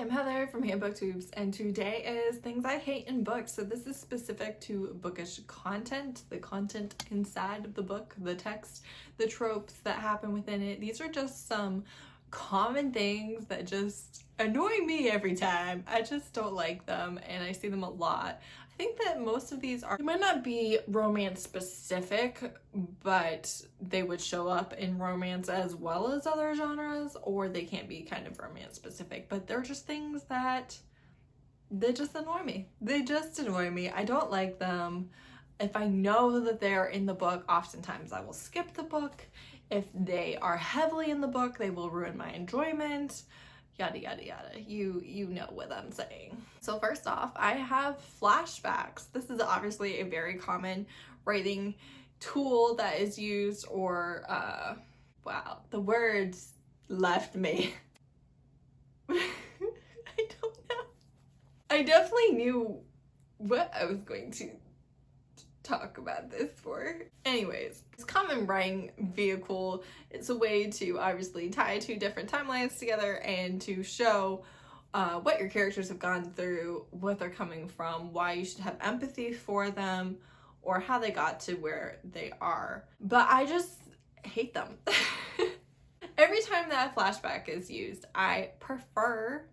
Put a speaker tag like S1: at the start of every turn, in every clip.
S1: I'm Heather from Booktubes, and today is things I hate in books. So this is specific to bookish content, the content inside of the book, the text, the tropes that happen within it. These are just some common things that just annoy me every time. I just don't like them, and I see them a lot. I think that most of these might not be romance specific, but they would show up in romance as well as other genres, or they can't be kind of romance specific, but they're just things that they just annoy me. They just annoy me. I don't like them. If I know that they're in the book, oftentimes I will skip the book. If they are heavily in the book, they will ruin my enjoyment. Yada yada yada. You know what I'm saying. So first off, I have flashbacks. This is obviously a very common writing tool that is used, or wow, the words left me. I don't know. I definitely knew what I was going to talk about this for. Anyways, it's a common writing vehicle. It's a way to obviously tie two different timelines together and to show what your characters have gone through, what they're coming from, why you should have empathy for them, or how they got to where they are. But I just hate them. Every time that a flashback is used, I prefer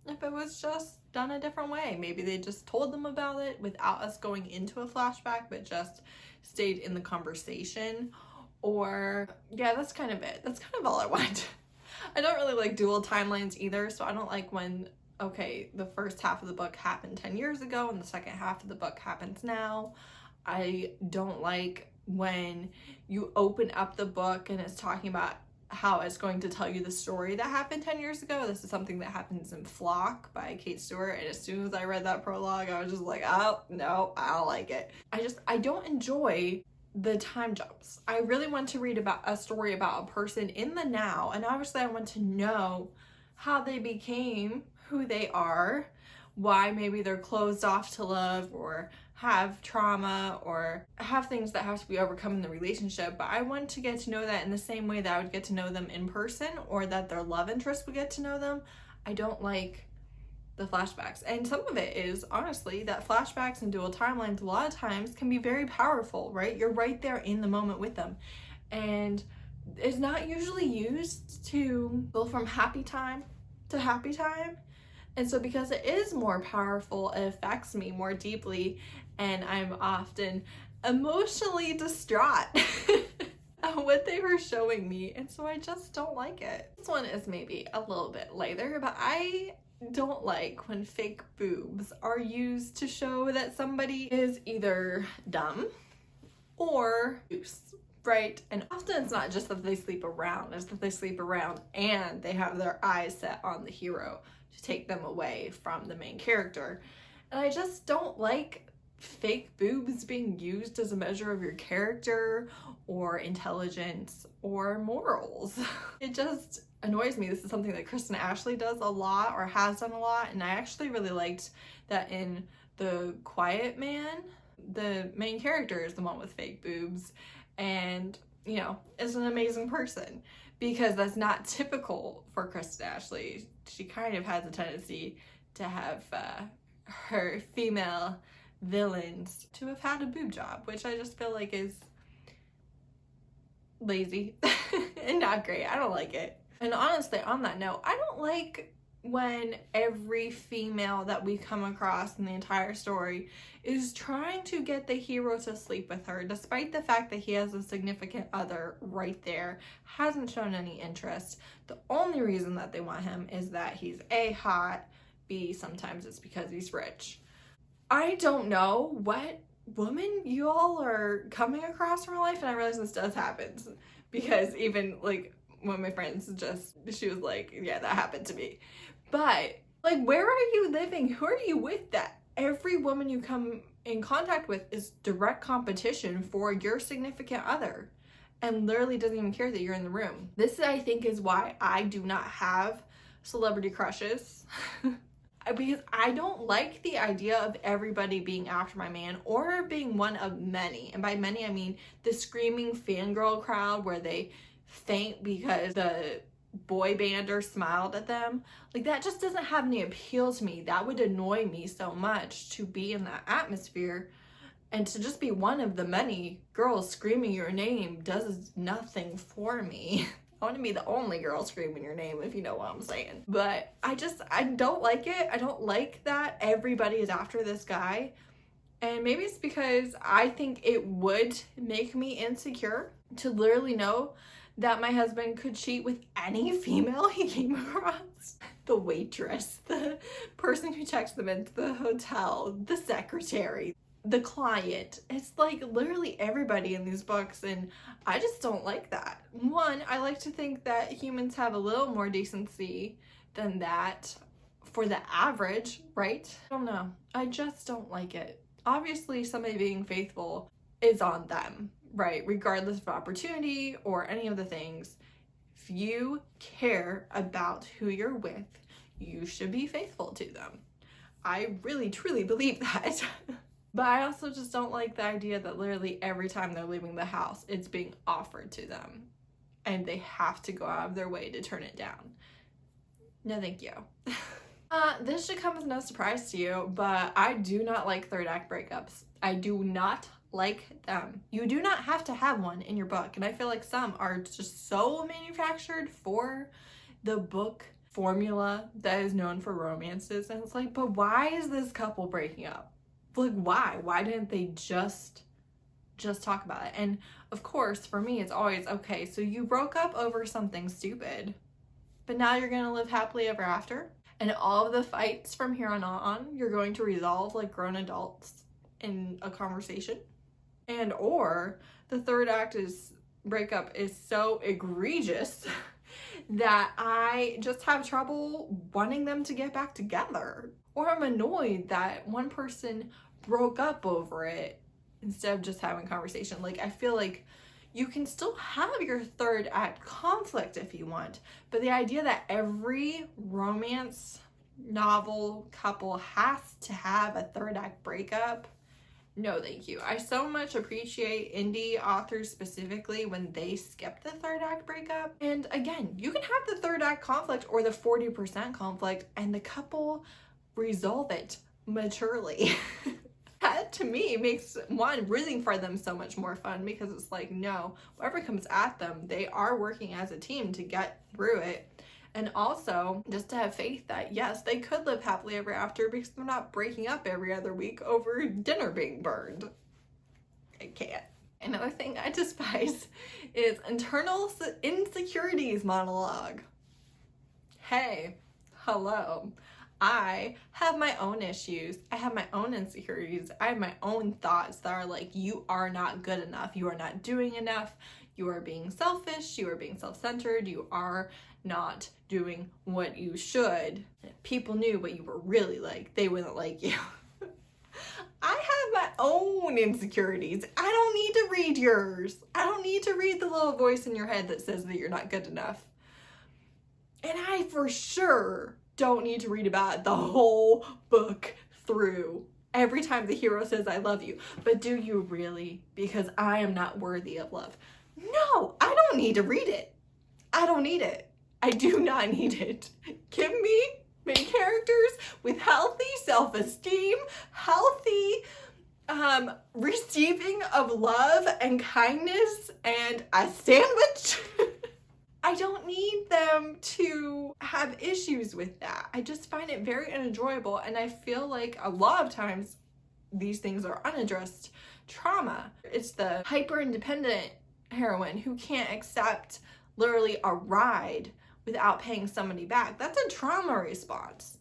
S1: if it was just done a different way. Maybe they just told them about it without us going into a flashback, but just stayed in the conversation. Or yeah, that's kind of it. That's kind of all I want. I don't really like dual timelines either, so I don't like when, okay, the first half of the book happened 10 years ago and the second half of the book happens now. I don't like when you open up the book and it's talking about how it's going to tell you the story that happened 10 years ago. This is something that happens in Flock by Kate Stewart, and as soon as I read that prologue, I was just like, oh no, I don't like it. I don't enjoy the time jumps. I really want to read about a story about a person in the now, and obviously I want to know how they became who they are, why maybe they're closed off to love, or have trauma, or have things that have to be overcome in the relationship. But I want to get to know that in the same way that I would get to know them in person, or that their love interest would get to know them. I don't like the flashbacks. And some of it is honestly that flashbacks and dual timelines a lot of times can be very powerful, right? You're right there in the moment with them. And it's not usually used to go from happy time to happy time. And so because it is more powerful, it affects me more deeply, and I'm often emotionally distraught at what they were showing me, and so I just don't like it. This one is maybe a little bit lighter, but I don't like when fake boobs are used to show that somebody is either dumb or loose, right? And often it's not just that they sleep around, it's that they sleep around and they have their eyes set on the hero to take them away from the main character. And I just don't like fake boobs being used as a measure of your character or intelligence or morals. It just annoys me. This is something that Kristen Ashley does a lot, or has done a lot, and I actually really liked that in The Quiet Man, the main character is the one with fake boobs, and you know, is an amazing person, because that's not typical for Kristen Ashley. She kind of has a tendency to have her female villains to have had a boob job, which I just feel like is lazy and not great. I don't like it. And honestly, on that note, I don't like when every female that we come across in the entire story is trying to get the hero to sleep with her, despite the fact that he has a significant other right there, hasn't shown any interest. The only reason that they want him is that he's A, hot, B, sometimes it's because he's rich. I don't know what woman you all are coming across in real life, and I realize this does happen, because even like one of my friends she was like, yeah, that happened to me. But like, where are you living? Who are you with that every woman you come in contact with is direct competition for your significant other, and literally doesn't even care that you're in the room? This, I think, is why I do not have celebrity crushes. Because I don't like the idea of everybody being after my man, or being one of many. And by many, I mean the screaming fangirl crowd where they faint because the boy band or smiled at them. Like, that just doesn't have any appeal to me. That would annoy me so much to be in that atmosphere, and to just be one of the many girls screaming your name does nothing for me. I want to be the only girl screaming your name, if you know what I'm saying. But I don't like it. I don't like that everybody is after this guy. And maybe it's because I think it would make me insecure to literally know that my husband could cheat with any female he came across. The waitress, the person who checks them into the hotel, the secretary, the client. It's like literally everybody in these books, and I just don't like that. One, I like to think that humans have a little more decency than that for the average, right? I don't know. I just don't like it. Obviously, somebody being faithful is on them, right? Regardless of opportunity or any of the things. If you care about who you're with, you should be faithful to them. I really, truly believe that. But I also just don't like the idea that literally every time they're leaving the house, it's being offered to them, and they have to go out of their way to turn it down. No, thank you. This should come as no surprise to you, but I do not like third act breakups. I do not like them. You do not have to have one in your book, and I feel like some are just so manufactured for the book formula that is known for romances, and it's like, but why is this couple breaking up? Like, why didn't they just talk about it? And of course, for me, it's always, okay, so you broke up over something stupid, but now you're gonna live happily ever after, and all of the fights from here on you're going to resolve like grown adults in a conversation. And or the third act breakup is so egregious that I just have trouble wanting them to get back together. Or I'm annoyed that one person broke up over it instead of just having a conversation. Like, I feel like you can still have your third act conflict if you want, but the idea that every romance novel couple has to have a third act breakup, no thank you. I so much appreciate indie authors specifically when they skip the third act breakup. And again, you can have the third act conflict or the 40% conflict and the couple resolve it maturely. That to me makes one rooting for them so much more fun, because it's like, no, whatever comes at them, they are working as a team to get through it. And also just to have faith that yes, they could live happily ever after, because they're not breaking up every other week over dinner being burned. I can't. Another thing I despise is internal insecurities monologue. Hey, hello. I have my own issues. I have my own insecurities. I have my own thoughts that are like, you are not good enough. You are not doing enough. You are being selfish. You are being self-centered. You are not doing what you should. If people knew what you were really like, they wouldn't like you. I have my own insecurities. I don't need to read yours. I don't need to read the little voice in your head that says that you're not good enough. And I for sure don't need to read about it the whole book through every time the hero says I love you. But do you really? Because I am not worthy of love. No, I don't need to read it. I don't need it. I do not need it. Give me main characters with healthy self-esteem, healthy receiving of love and kindness and a sandwich. I don't need them to have issues with that. I just find it very unenjoyable, and I feel like a lot of times these things are unaddressed trauma. It's the hyper-independent heroine who can't accept literally a ride without paying somebody back. That's a trauma response.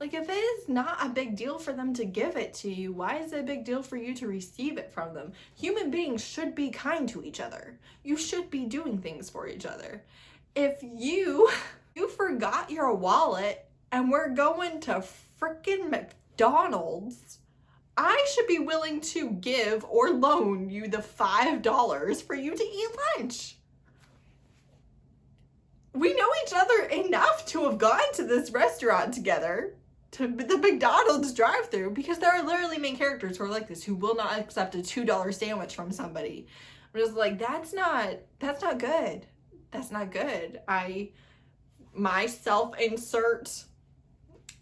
S1: Like, if it is not a big deal for them to give it to you, why is it a big deal for you to receive it from them? Human beings should be kind to each other. You should be doing things for each other. If you forgot your wallet and we're going to frickin' McDonald's, I should be willing to give or loan you the $5 for you to eat lunch. We know each other enough to have gone to this restaurant together, to the McDonald's drive-thru, because there are literally main characters who are like this, who will not accept a $2 sandwich from somebody. I'm just like, that's not good. That's not good. I my self-insert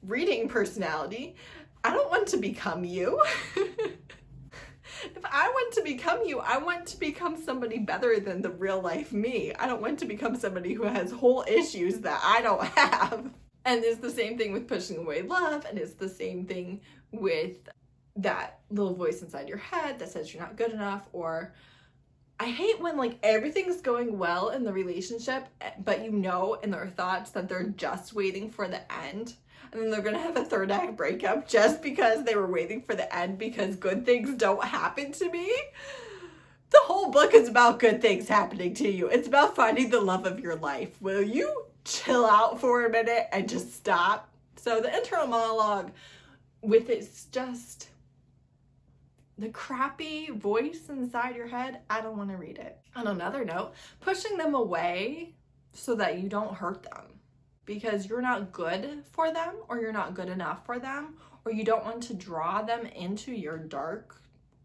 S1: reading personality, I don't want to become you. If I want to become you, I want to become somebody better than the real life me. I don't want to become somebody who has whole issues that I don't have. And it's the same thing with pushing away love, and it's the same thing with that little voice inside your head that says you're not good enough. Or I hate when like everything's going well in the relationship, but you know in their thoughts that they're just waiting for the end. And then they're gonna have a third act breakup just because they were waiting for the end because good things don't happen to me. The whole book is about good things happening to you. It's about finding the love of your life. Will you chill out for a minute and just stop? So the internal monologue with it's just the crappy voice inside your head, I don't want to read it. On another note, pushing them away so that you don't hurt them because you're not good for them, or you're not good enough for them, or you don't want to draw them into your dark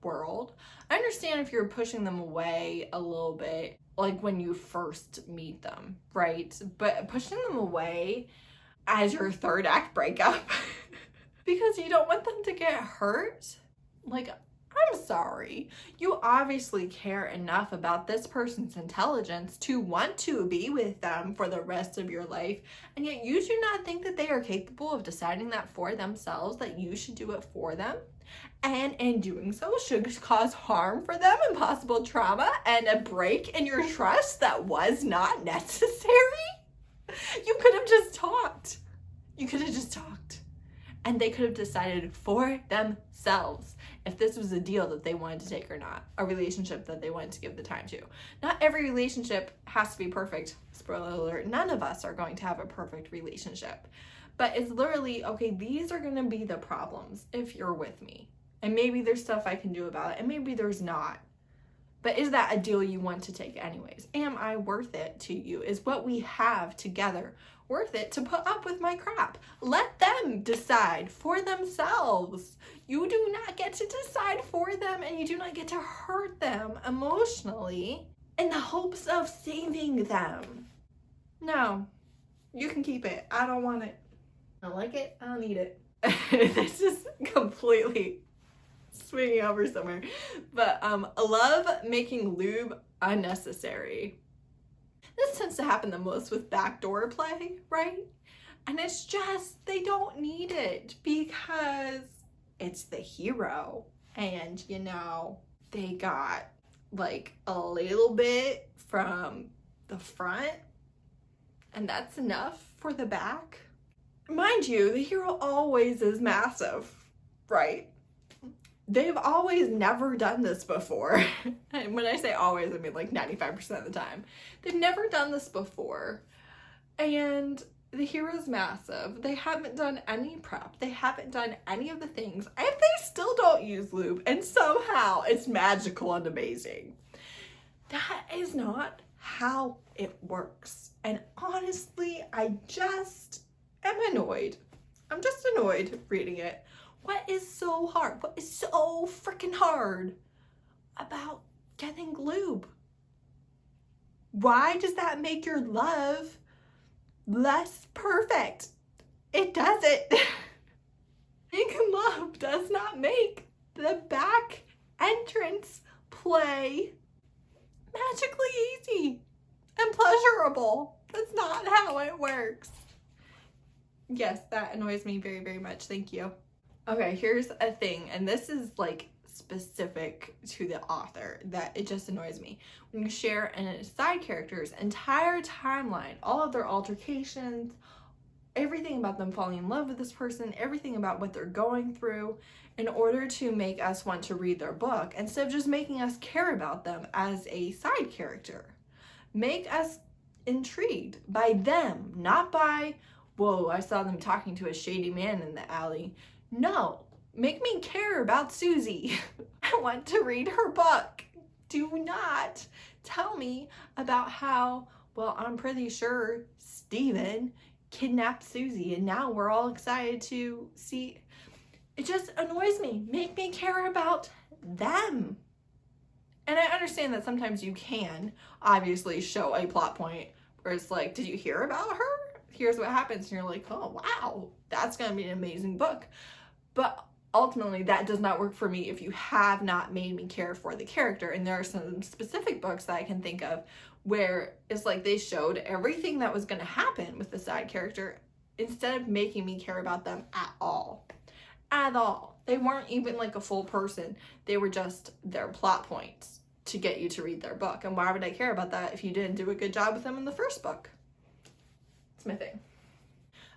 S1: world. I understand if you're pushing them away a little bit, like when you first meet them, right? But pushing them away as your third act breakup because you don't want them to get hurt, like, I'm sorry. You obviously care enough about this person's intelligence to want to be with them for the rest of your life, and yet you do not think that they are capable of deciding that for themselves, that you should do it for them, and in doing so should cause harm for them and possible trauma and a break in your trust that was not necessary. You could have just talked. You could have just talked. And they could have decided for themselves if this was a deal that they wanted to take or not, a relationship that they wanted to give the time to. Not every relationship has to be perfect. Spoiler alert, none of us are going to have a perfect relationship. But it's literally, okay, these are going to be the problems if you're with me. And maybe there's stuff I can do about it, and maybe there's not. But is that a deal you want to take anyways? Am I worth it to you? Is what we have together worth it to put up with my crap? Let them decide for themselves. You do not get to decide for them, and you do not get to hurt them emotionally in the hopes of saving them. No, you can keep it. I don't want it. I don't like it. I don't need it. This is completely swinging over somewhere. But love making lube unnecessary. This tends to happen the most with backdoor play, right? And it's just, they don't need it because it's the hero. And, you know, they got like a little bit from the front, and that's enough for the back. Mind you, the hero always is massive, right? They've always never done this before. And when I say always, I mean like 95% of the time. They've never done this before. And the hero's massive. They haven't done any prep. They haven't done any of the things. And they still don't use lube. And somehow it's magical and amazing. That is not how it works. And honestly, I just am annoyed. I'm just annoyed reading it. What is so hard? What is so freaking hard about getting lube? Why does that make your love less perfect? It doesn't. Making love does not make the back entrance play magically easy and pleasurable. That's not how it works. Yes, that annoys me very, very much. Thank you. Okay, here's a thing, and this is like specific to the author that it just annoys me. When you share a side character's entire timeline, all of their altercations, everything about them falling in love with this person, everything about what they're going through, in order to make us want to read their book, instead of just making us care about them as a side character. Make us intrigued by them, not by, whoa, I saw them talking to a shady man in the alley. No, make me care about Susie. I want to read her book. Do not tell me about how, well, I'm pretty sure Steven kidnapped Susie and now we're all excited to see. It just annoys me. Make me care about them. And I understand that sometimes you can obviously show a plot point where it's like, did you hear about her? here's what happens. And you're like, oh, wow, that's going to be an amazing book. But ultimately, that does not work for me if you have not made me care for the character. And there are some specific books that I can think of where it's like they showed everything that was going to happen with the side character instead of making me care about them at all. At all. They weren't even like a full person. They were just their plot points to get you to read their book. And why would I care about that if you didn't do a good job with them in the first book? It's my thing.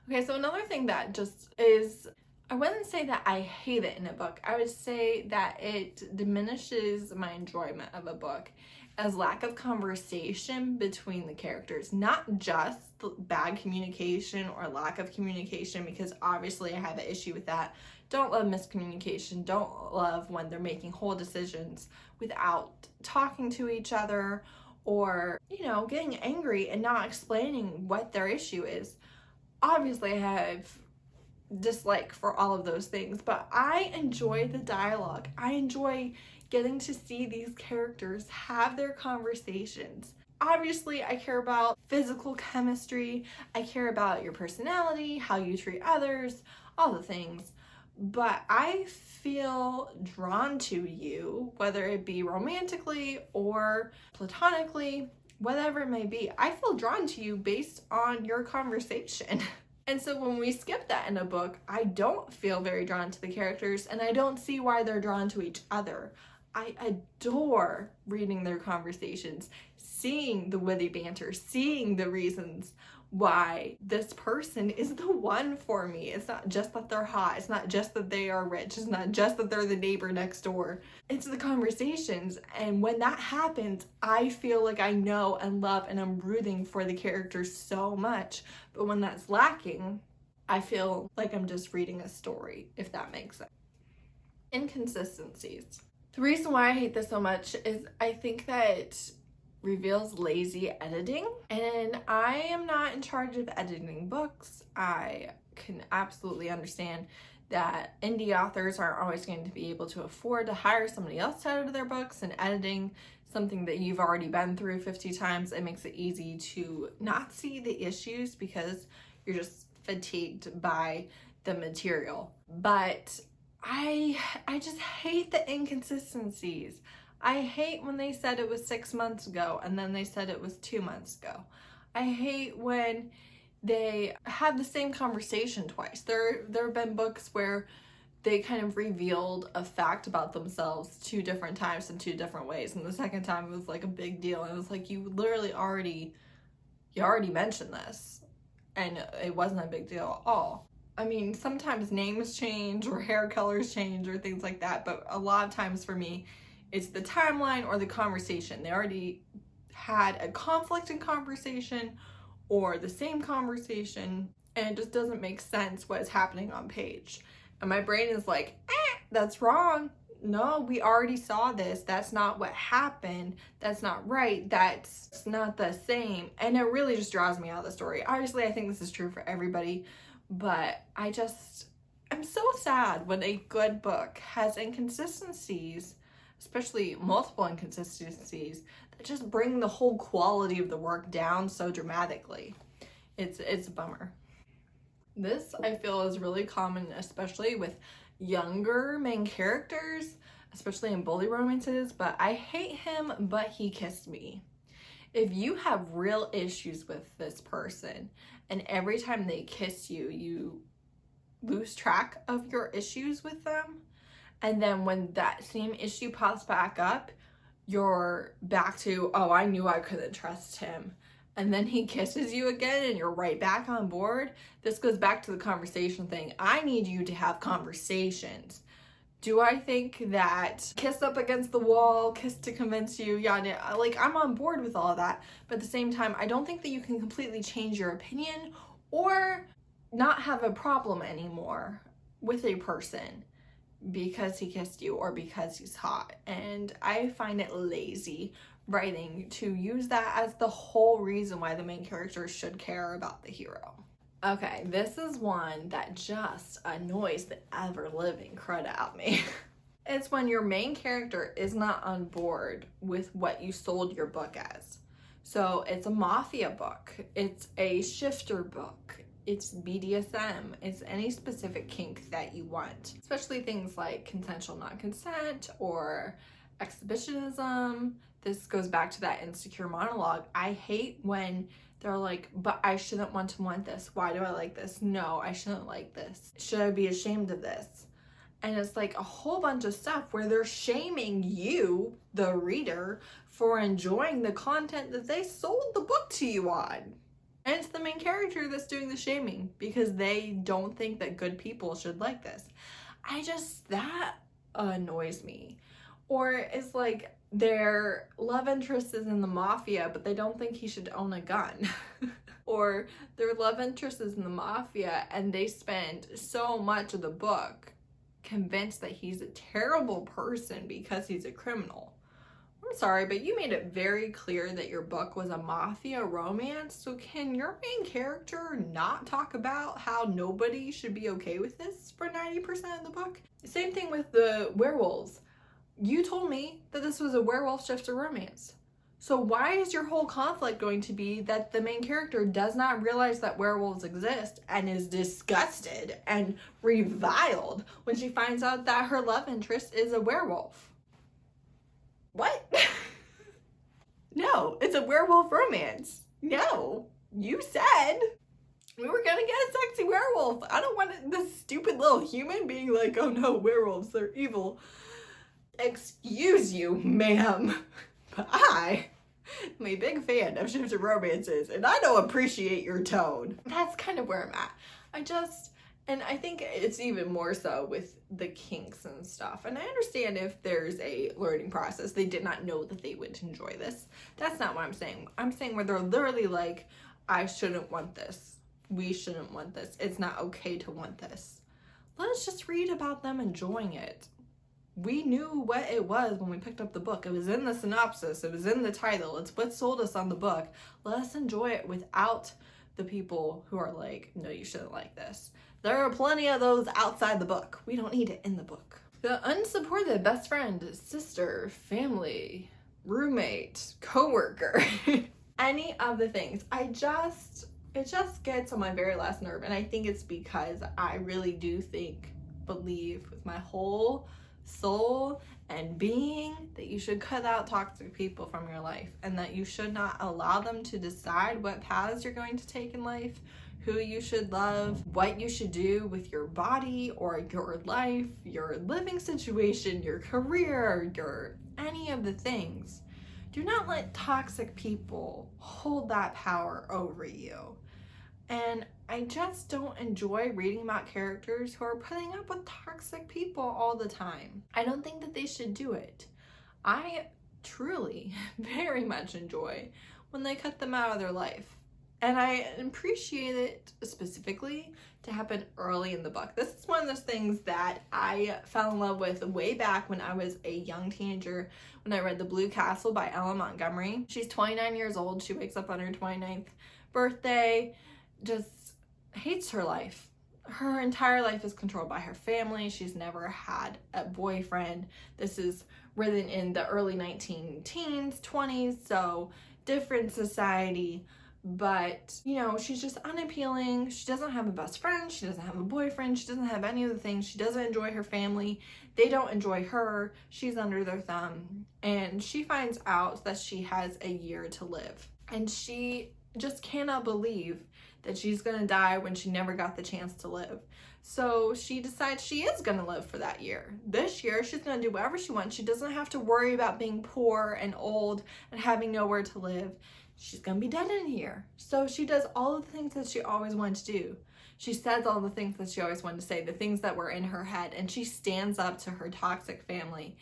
S1: Okay, so another thing that just is, I wouldn't say that I hate it in a book. I would say that it diminishes my enjoyment of a book as lack of conversation between the characters. Not just bad communication or lack of communication, because obviously I have an issue with that. Don't love miscommunication. Don't love when they're making whole decisions without talking to each other, or, you know, getting angry and not explaining what their issue is. Obviously I have dislike for all of those things, but I enjoy the dialogue. I enjoy getting to see these characters have their conversations. Obviously, I care about physical chemistry. I care about your personality, how you treat others, all the things. But I feel drawn to you, whether it be romantically or platonically, whatever it may be. I feel drawn to you based on your conversation. And so when we skip that in a book, I don't feel very drawn to the characters, and I don't see why they're drawn to each other. I adore reading their conversations, seeing the witty banter, seeing the reasons why this person is the one for me. It's not just that they're hot. It's not just that they are rich. It's not just that they're the neighbor next door. It's the conversations. And when that happens, I feel like I know and love and I'm rooting for the characters so much. But when that's lacking, I feel like I'm just reading a story, if that makes sense. Inconsistencies. The reason why I hate this so much is I think that it reveals lazy editing, and I am not in charge of editing books. I can absolutely understand that indie authors aren't always going to be able to afford to hire somebody else to edit their books, and editing something that you've already been through 50 times, it makes it easy to not see the issues because you're just fatigued by the material. But I just hate the inconsistencies. I hate when they said it was 6 months ago and then they said it was 2 months ago. I hate when they have the same conversation twice. There have been books where they kind of revealed a fact about themselves 2 different times in 2 different ways, and the second time it was like a big deal, and it was like, you literally already mentioned this and it wasn't a big deal at all. I mean, sometimes names change or hair colors change or things like that, but a lot of times for me, it's the timeline or the conversation. They already had a conflict in conversation or the same conversation, and it just doesn't make sense what is happening on page. And my brain is like, that's wrong. No, we already saw this. That's not what happened. That's not right. That's not the same. And it really just draws me out of the story. Obviously, I think this is true for everybody, but I'm so sad when a good book has inconsistencies, especially multiple inconsistencies, that just bring the whole quality of the work down so dramatically. It's a bummer. This, I feel, is really common, especially with younger main characters, especially in bully romances, but I hate him, but he kissed me. If you have real issues with this person, and every time they kiss you, you lose track of your issues with them, and then when that same issue pops back up, you're back to, oh, I knew I couldn't trust him. And then he kisses you again and you're right back on board. This goes back to the conversation thing. I need you to have conversations. Do I think that kiss up against the wall, kiss to convince you, yeah, like, I'm on board with all of that. But at the same time, I don't think that you can completely change your opinion or not have a problem anymore with a person because he kissed you or because he's hot. And I find it lazy writing to use that as the whole reason why the main character should care about the hero. Okay, this is one that just annoys the ever-living crud out of me. It's when your main character is not on board with what you sold your book as. So it's a mafia book, it's a shifter book, it's BDSM, it's any specific kink that you want, especially things like consensual non-consent or exhibitionism. This goes back to that insecure monologue. I hate when they're like, but I shouldn't want to want this. Why do I like this? No, I shouldn't like this. Should I be ashamed of this? And it's like a whole bunch of stuff where they're shaming you, the reader, for enjoying the content that they sold the book to you on. And it's the main character that's doing the shaming because they don't think that good people should like this. That annoys me. Or it's like their love interest is in the mafia, but they don't think he should own a gun. Or their love interest is in the mafia and they spend so much of the book convinced that he's a terrible person because he's a criminal. I'm sorry, but you made it very clear that your book was a mafia romance, so can your main character not talk about how nobody should be okay with this for 90% of the book? Same thing with the werewolves. You told me that this was a werewolf shifter romance. So why is your whole conflict going to be that the main character does not realize that werewolves exist and is disgusted and reviled when she finds out that her love interest is a werewolf? What? No, it's a werewolf romance. No, you said we were gonna get a sexy werewolf. I don't want this stupid little human being like, oh no, werewolves, they're evil. Excuse you, ma'am, but I am a big fan of shifter romances and I don't appreciate your tone. That's kind of where I'm at. And I think it's even more so with the kinks and stuff. And I understand if there's a learning process, they did not know that they would enjoy this. That's not what I'm saying. I'm saying where they're literally like, I shouldn't want this. We shouldn't want this. It's not okay to want this. Let's just read about them enjoying it. We knew what it was when we picked up the book. It was in the synopsis. It was in the title. It's what sold us on the book. Let us enjoy it without the people who are like, no, you shouldn't like this. There are plenty of those outside the book. We don't need it in the book. The unsupported best friend, sister, family, roommate, coworker, any of the things. It just gets on my very last nerve. And I think it's because I really do believe with my whole soul and being that you should cut out toxic people from your life and that you should not allow them to decide what paths you're going to take in life, who you should love, what you should do with your body or your life, your living situation, your career, your any of the things. Do not let toxic people hold that power over you. And I just don't enjoy reading about characters who are putting up with toxic people all the time. I don't think that they should do it. I truly very much enjoy when they cut them out of their life. And I appreciate it specifically to happen early in the book. This is one of those things that I fell in love with way back when I was a young teenager when I read The Blue Castle by Ellen Montgomery. She's 29 years old. She wakes up on her 29th birthday, just hates her life. Her entire life is controlled by her family. She's never had a boyfriend. This is written in the early 19-teens, 20s, so different society. But, she's just unappealing. She doesn't have a best friend. She doesn't have a boyfriend. She doesn't have any of the things. She doesn't enjoy her family. They don't enjoy her. She's under their thumb. And she finds out that she has a year to live. And she just cannot believe that she's going to die when she never got the chance to live. So she decides she is going to live for that year. This year, she's going to do whatever she wants. She doesn't have to worry about being poor and old and having nowhere to live. She's going to be dead in a year. So she does all of the things that she always wanted to do. She says all the things that she always wanted to say, the things that were in her head, and she stands up to her toxic family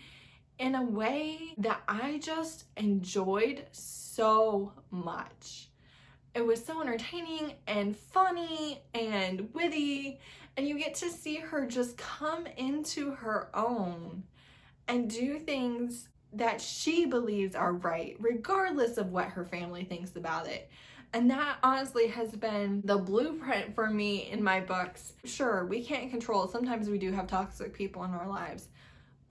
S1: in a way that I just enjoyed so much. It was so entertaining and funny and witty, and you get to see her just come into her own and do things that she believes are right, regardless of what her family thinks about it. And that honestly has been the blueprint for me in my books. Sure, we can't control, sometimes we do have toxic people in our lives,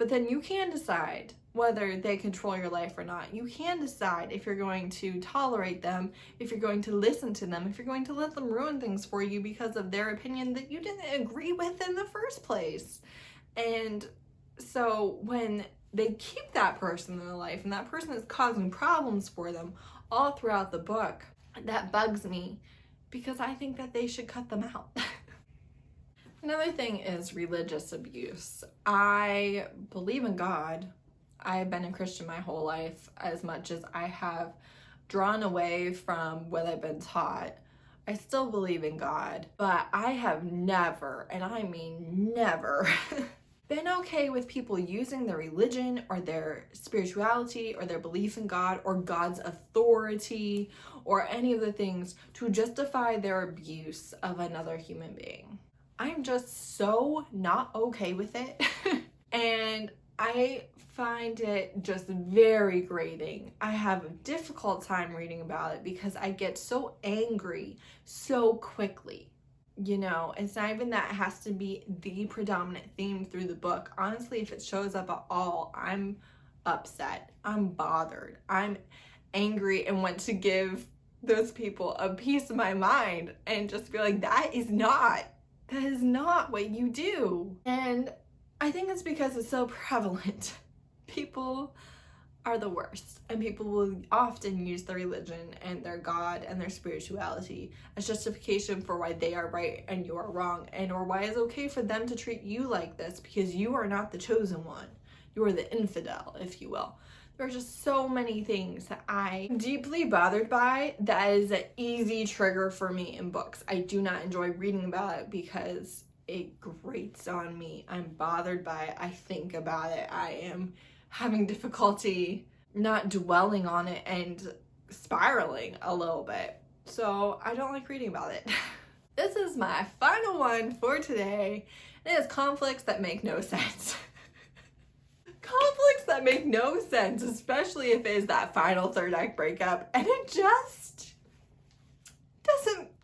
S1: But then you can decide whether they control your life or not. You can decide if you're going to tolerate them, if you're going to listen to them, if you're going to let them ruin things for you because of their opinion that you didn't agree with in the first place. And so when they keep that person in their life and that person is causing problems for them all throughout the book, that bugs me because I think that they should cut them out. Another thing is religious abuse. I believe in God. I have been a Christian my whole life. As much as I have drawn away from what I've been taught, I still believe in God. But I have never, and I mean never, been okay with people using their religion or their spirituality or their belief in God or God's authority or any of the things to justify their abuse of another human being. I'm just so not okay with it. And I find it just very grating. I have a difficult time reading about it because I get so angry so quickly. You know, it's not even that it has to be the predominant theme through the book. Honestly, if it shows up at all, I'm upset. I'm bothered. I'm angry and want to give those people a piece of my mind and just be like, that is not what you do. And I think it's because it's so prevalent. People are the worst, and people will often use their religion and their God and their spirituality as justification for why they are right and you are wrong, and or why it's okay for them to treat you like this because you are not the chosen one. You are the infidel, if you will. There are just so many things that I'm deeply bothered by that is an easy trigger for me in books. I do not enjoy reading about it because it grates on me. I'm bothered by it. I think about it. I am having difficulty not dwelling on it and spiraling a little bit. So I don't like reading about it. This is my final one for today. It is conflicts that make no sense. Conflicts that make no sense, especially if it is that final third act breakup, and it just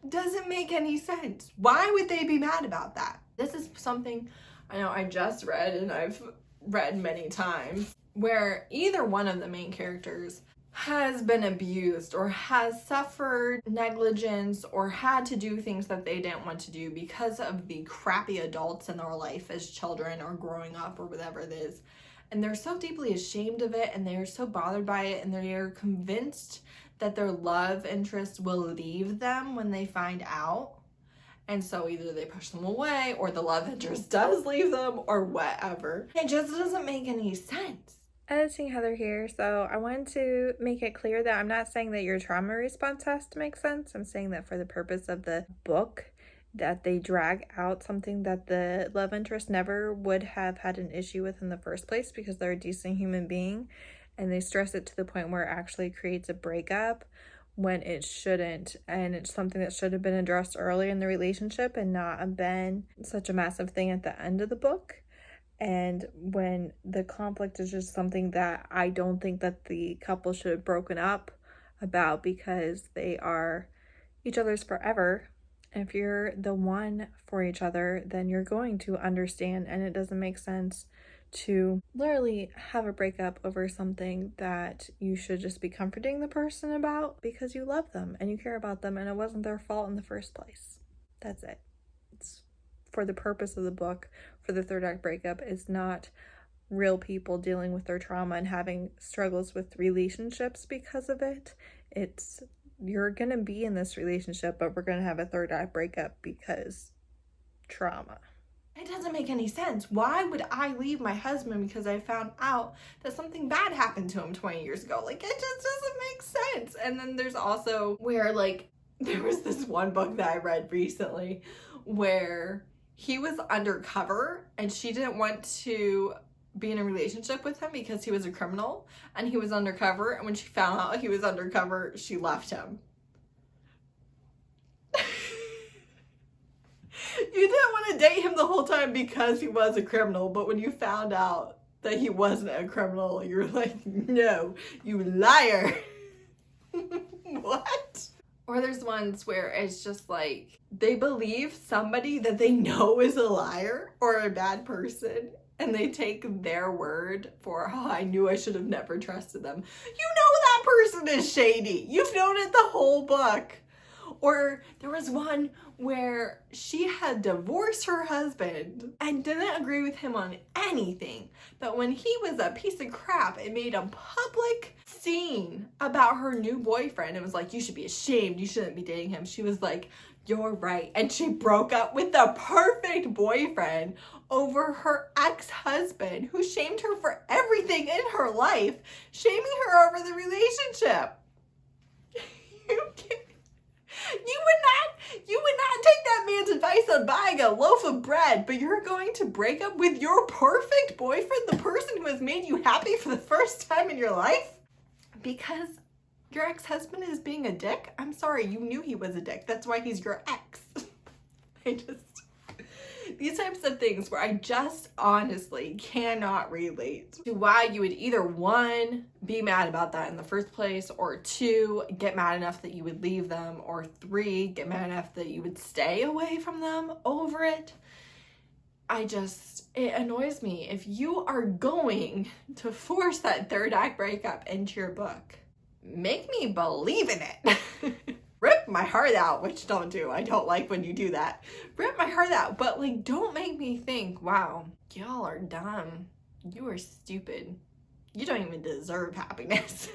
S1: doesn't make any sense. Why would they be mad about that? This is something I know I just read and I've read many times, where either one of the main characters has been abused or has suffered negligence or had to do things that they didn't want to do because of the crappy adults in their life as children or growing up or whatever it is. And they're so deeply ashamed of it and they're so bothered by it and they're convinced that their love interest will leave them when they find out. And so either they push them away or the love interest does leave them or whatever. It just doesn't make any sense.
S2: Editing Heather here. So I wanted to make it clear that I'm not saying that your trauma response has to make sense. I'm saying that for the purpose of the book, that they drag out something that the love interest never would have had an issue with in the first place because they're a decent human being, and they stress it to the point where it actually creates a breakup when it shouldn't, and it's something that should have been addressed early in the relationship and not have been such a massive thing at the end of the book. And when the conflict is just something that I don't think that the couple should have broken up about because they are each other's forever. If you're the one for each other, then you're going to understand, and it doesn't make sense to literally have a breakup over something that you should just be comforting the person about because you love them and you care about them and it wasn't their fault in the first place. That's it. It's for the purpose of the book, for the third act breakup. It's not real people dealing with their trauma and having struggles with relationships because of it. It's you're gonna be in this relationship, but we're gonna have a third act breakup because trauma.
S1: It doesn't make any sense. Why would I leave my husband because I found out that something bad happened to him 20 years ago? Like, it just doesn't make sense. And then there's also where, like, there was this one book that I read recently where he was undercover and she didn't want to be in a relationship with him because he was a criminal and he was undercover, and when she found out he was undercover, she left him. You didn't want to date him the whole time because he was a criminal, but when you found out that he wasn't a criminal, you're like, no, you liar. What? Or there's ones where it's just like they believe somebody that they know is a liar or a bad person, and they take their word for, oh, I knew I should have never trusted them. You know that person is shady. You've known it the whole book. Or there was one where she had divorced her husband and didn't agree with him on anything. But when he was a piece of crap, it made a public scene about her new boyfriend. It was like, you should be ashamed. You shouldn't be dating him. She was like, you're right. And she broke up with the perfect boyfriend over her ex-husband who shamed her for everything in her life, shaming her over the relationship. You would not take that man's advice on buying a loaf of bread, but you're going to break up with your perfect boyfriend, the person who has made you happy for the first time in your life? Because your ex-husband is being a dick? I'm sorry, you knew he was a dick. That's why he's your ex. These types of things where I just honestly cannot relate to why you would either, one, be mad about that in the first place, or two, get mad enough that you would leave them, or three, get mad enough that you would stay away from them over it. It annoys me. If you are going to force that third act breakup into your book, make me believe in it. Rip my heart out, which don't do. I don't like when you do that. Rip my heart out, but like, don't make me think, wow, y'all are dumb. You are stupid. You don't even deserve happiness.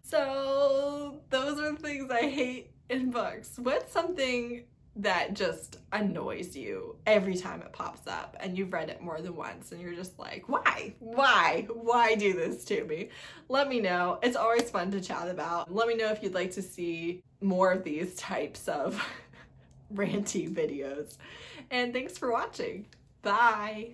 S1: So those are the things I hate in books. What's something that just annoys you every time it pops up and you've read it more than once and you're just like, why do this to me? Let me know. It's always fun to chat about. Let me know if you'd like to see more of these types of ranty videos. And thanks for watching. Bye.